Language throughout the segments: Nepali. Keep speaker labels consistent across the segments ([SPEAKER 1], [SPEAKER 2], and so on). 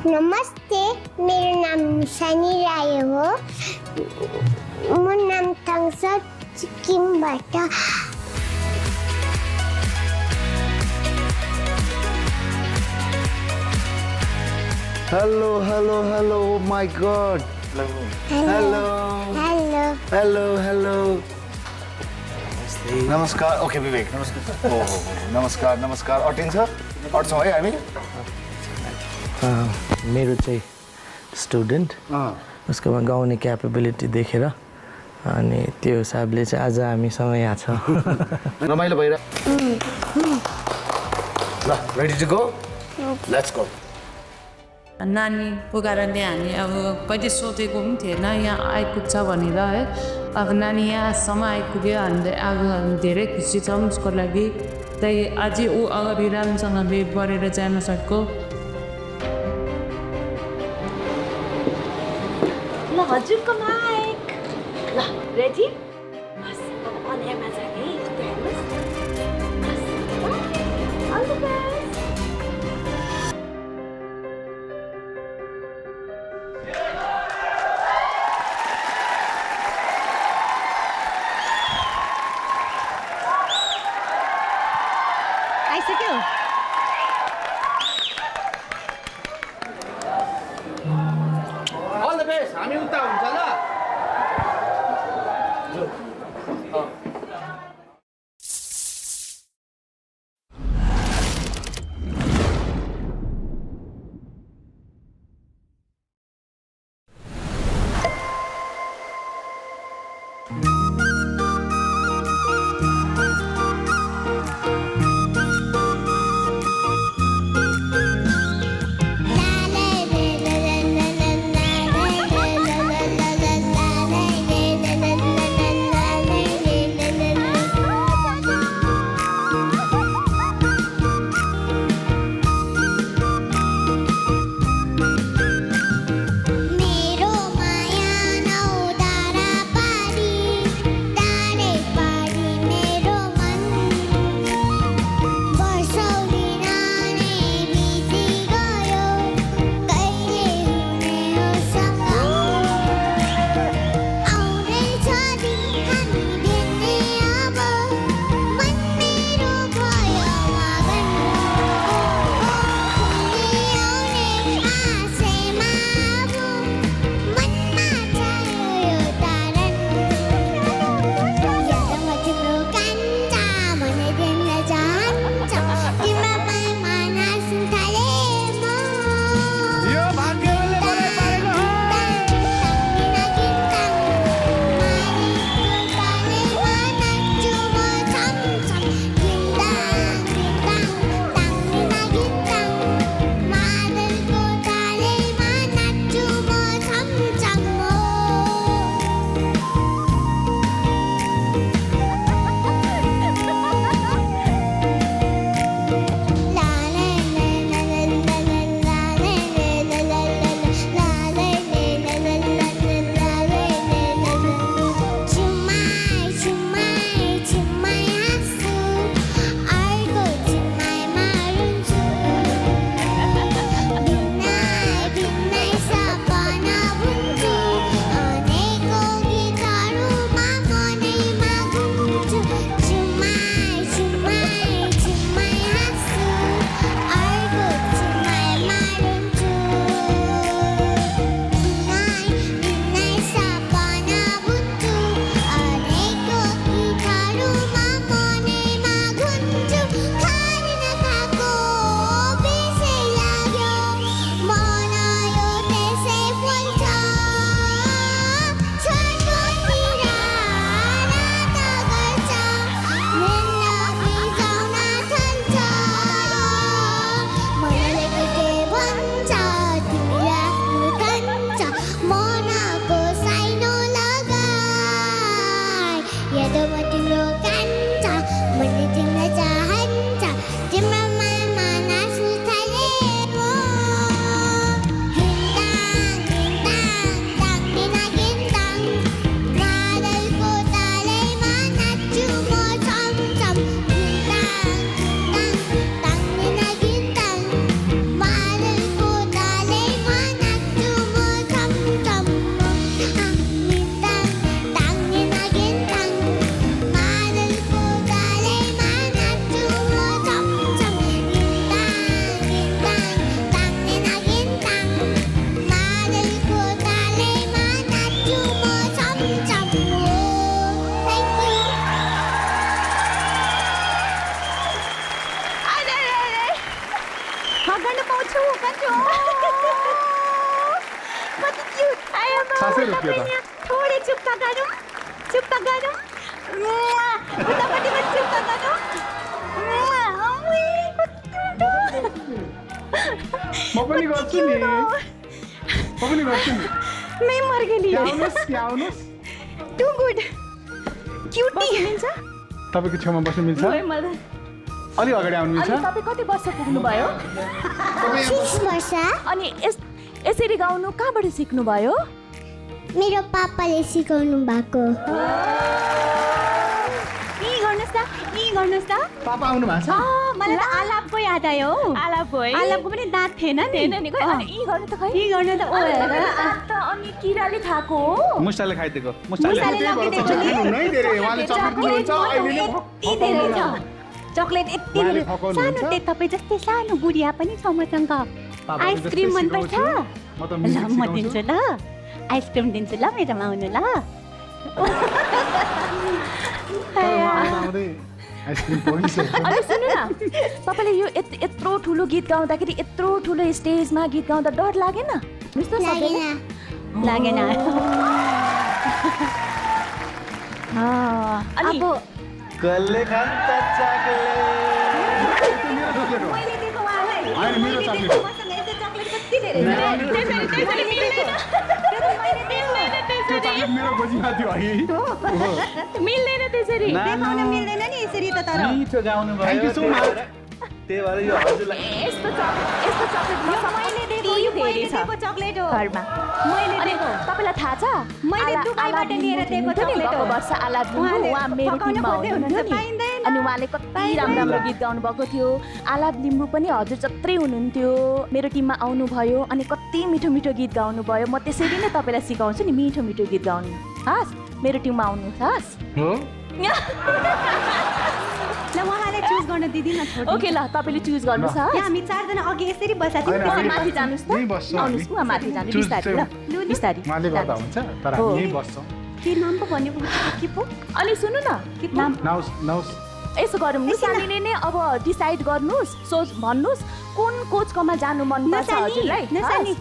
[SPEAKER 1] नमस्ते मेरो नाम सनी राय हो म नामथाङसा सिक्किमबाट
[SPEAKER 2] Hello, hello, hello, oh my god. Hello.
[SPEAKER 1] Hello
[SPEAKER 2] Hello, hello. नमस्कार. Okay, विवेक. नमस्कार. नमस्कार, नमस्कार. अटिन्छ? अट्छौँ है हामी?
[SPEAKER 3] मेरो चाहिँ स्टुडेन्ट उसकोमा गाउने क्यापेबिलिटी देखेर अनि त्यो हिसाबले चाहिँ आज हामीसँग यहाँ छ
[SPEAKER 2] रमाइलो भइरा ल ready to go let's go
[SPEAKER 4] नानीको कारणले हामी अब कहिले सोचेको पनि थिएन यहाँ आइपुग्छ भनेर है अब नानी यहाँसम्म आइपुग्यो हामीले अब धेरै खुसी छौँ उसको लागि त्यही अझै ऊ अगाडि राम्रोसँगले बढेर जान सक्यो
[SPEAKER 5] ल हजुरको माइक ल रेडी बस अब अन एयरमा जाने है अल द बेस्ट आइसक्यो
[SPEAKER 2] ऑल द बेस्ट हामी उता हुन्छ ल
[SPEAKER 5] गर्न पाउँछु कति क्युट आयो थोरै चुप्पा गरौँ उतापट्टि पनि चुप्पा गरौँ
[SPEAKER 6] म पनि गर्छु नि
[SPEAKER 5] मै मर गेली
[SPEAKER 6] आउनुहोस्
[SPEAKER 5] टु गुड क्युटी
[SPEAKER 4] मिल्छ
[SPEAKER 6] तपाईँको छेउमा बस्नु मिल्छ अलि अगाडि आउनु मिल्छ
[SPEAKER 5] तपाईँ कति वर्ष पुग्नुभयो
[SPEAKER 1] 6 वर्ष
[SPEAKER 5] अनि यसरी गाउनु कहाँबाट सिक्नुभयो
[SPEAKER 1] मेरो पापाले सिकाउनु भएको
[SPEAKER 5] यी गर्नुहोस् त
[SPEAKER 6] पापा आउनु भएको छ
[SPEAKER 5] मलाई त आलापको याद आयो आलापको पनि दाँत थिएन नि खै अनि यी गर्नु त खै यी गर्नु त अनि किराले खाएको हो
[SPEAKER 6] मुस्टाले खाइदिएको
[SPEAKER 5] चक्लेट यति धेरै सानो तपाईँ जस्तै सानो गुडिया पनि छ मसँग आइसक्रिम मनपर्छ ल म दिन्छु ल आइसक्रिम दिन्छु ल मेरोमा आउनु ल अनि सुन्नु न तपाईँले यो यत्रो ठुलो गीत गाउँदाखेरि यत्रो ठुलो स्टेजमा गीत गाउँदा डर लागेन लागेन अब
[SPEAKER 6] कसले खान्छ चकलेट
[SPEAKER 5] मैले दिएको उहाँलाई
[SPEAKER 6] मेरो चकलेट
[SPEAKER 5] मसँग यस्तो चकलेट कति धेरै
[SPEAKER 6] मेरो गोजीमा थियो है
[SPEAKER 5] मिल्दैन त्यसरी देखाउन मिल्दैन नि यसरी त तर
[SPEAKER 6] मिठो गाउनु भयो थ्यांक यू सो मच त्यही भएर यो हजुरलाई
[SPEAKER 5] यस्तो चकलेट मैले दिएको चकलेट हो घरमा मैले दिएको तपाईलाई थाहा छ मैले दुबईबाट लिएर दिएको चकलेट हो वर्ष आलाप लिम्बू उहाँ मेरो टिममा हुनुहुन्थ्यो नि अनि उहाँले कति राम्रो गीत गाउनु भएको थियो आलाप लिम्बू पनि हजुर जत्रै हुनुहुन्थ्यो मेरो टिममा आउनुभयो अनि कति मिठो मिठो गीत गाउनु भयो म त्यसरी नै तपाईँलाई सिकाउँछु नि मिठो मिठो गीत गाउनु हस् मेरो टिममा आउनु हस्
[SPEAKER 6] हो
[SPEAKER 5] ल उहाँलाई चुज गर्न दिदिन छोड्नु ओके ल तपाईले चुज गर्नुस् यहाँ हामी चारजना अघि यसरी बसा थियौ माथि जानुस् त आउनुस् म माथि जानु बिस्तारै ल बिस्तारै
[SPEAKER 6] माले गर्दा हुन्छ तर हामी यही बस्छौं
[SPEAKER 5] के नाम पो भन्नु के पो अनि सुन्नु न के नाम
[SPEAKER 6] नाउस
[SPEAKER 5] यसो गरौँ नि सानीले नै अब डिसाइड गर्नुस् सोच भन्नुस् कुन कोचकोमा जानु मन पर्छ हजुरलाई नसानी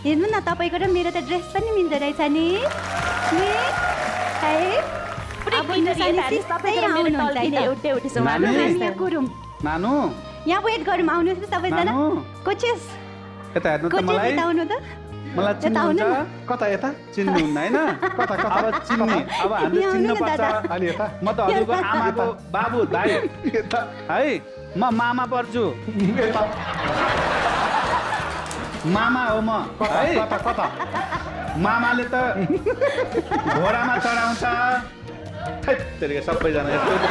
[SPEAKER 5] हेर्नु न तपाईको र मेरो त ड्रेस पनि मिल्दै रहेछ नि है
[SPEAKER 6] नानु
[SPEAKER 5] यहाँ वेट गरौँ आउनुहोस् न सबैजना कोचेस
[SPEAKER 6] यता हेर्नु त मलाई
[SPEAKER 5] आउनु त
[SPEAKER 6] मलाई चिन्नुहुन्छ कता यता चिन्नुहुन्न हैन कता अब चिन्ने अब हामीले चिन्न पर्छ अलि यता म त हजुरको आमाको बाबु दाइ यता है म मामा पर्छु यता मामा हो म है कता मामाले त घोडामा चढाउँछ तेरिका सबैजना यस्तो त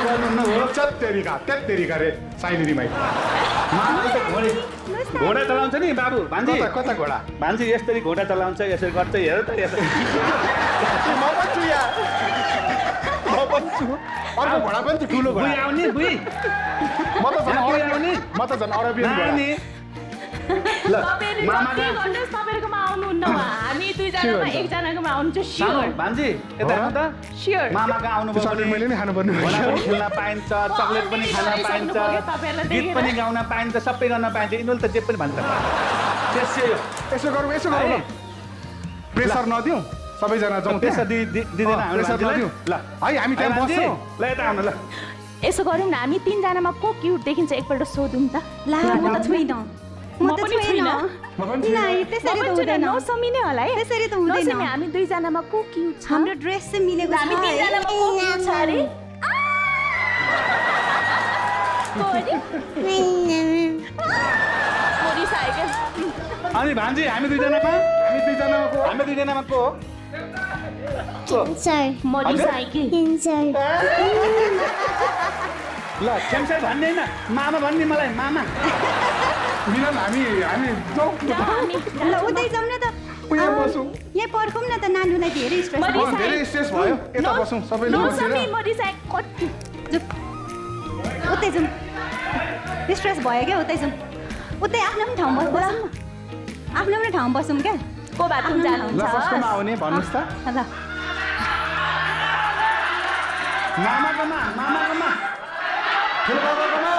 [SPEAKER 6] गर्नुहुन्न हो तेरिका रे साइनेरी माइ घोडा चलाउँछ नि बाबु भान्जी कता घोडा भान्जी यसरी घोडा चलाउँछ यसरी गर्छ हेर त यसरी म पनि छु अर्को घोडा पनि त ठुलो घोडा आउने बुइ म त झन् अरबियन घोडा ल मामा
[SPEAKER 5] तपाईहरुकोमा आउनुहुन्न हामी दुईजनामा एकजनाकोमा आउनुहुन्छ स्योर
[SPEAKER 6] भान्जी यता हेर्नु त
[SPEAKER 5] स्योर
[SPEAKER 6] मामाको आउनु भयो भने मैले नि खानु पर्ने घोडा पनि खेल्न पाइन्छ चकलेट पनि खान पाइन्छ गीत पनि गाउन पाइन्छ सबै गर्न पाइन्छ यिनीहरूले त जे पनि भन्छ यसो गरौँ प्रेसर नदिउँ सबैजना जाउँ प्रेसर दिँदैन प्रेसर नदिउँ ल है हामी त्यहाँ बस्छौँ ल यता आउनु ल
[SPEAKER 5] यसो गरौँ न हामी तीनजनामा को क्युट देखिन्छ एकपल्ट सोधौँ त ल म त छुइनँ म त छुइनँ त्यसरी त हुँदैन नसमिने होला है त्यसरी त हुँदैन हामी दुईजनामा को क्युट छ हाम्रो ड्रेस चाहिँ मिलेको छ हामी तीनजनामा को क्युट छ अरे
[SPEAKER 6] अनि भान्जी हामी दुईजनामा को
[SPEAKER 1] सर
[SPEAKER 6] ल खेम्साई भन्ने हैन मामा भन्ने मलाई मामा मिलन हामी ल
[SPEAKER 5] उतै जाउँ न त
[SPEAKER 6] यहाँ बसौँ
[SPEAKER 5] यहाँ पर्खौँ न त नानुलाई धेरै स्ट्रेस
[SPEAKER 6] भयो यता बसौँ सबैले
[SPEAKER 5] उतै जाउँ स्ट्रेस भयो क्या उतै जाउँ उतै आफ्नो पनि ठाउँमा बसौँ आफ्नो पनि ठाउँमा बसौँ क्या को बाथरुम जानुहुन्छ
[SPEAKER 6] कसकोमा आउने भन्नुहोस् त
[SPEAKER 5] ल
[SPEAKER 6] मामाकोमा ठुलो बाबाकोमा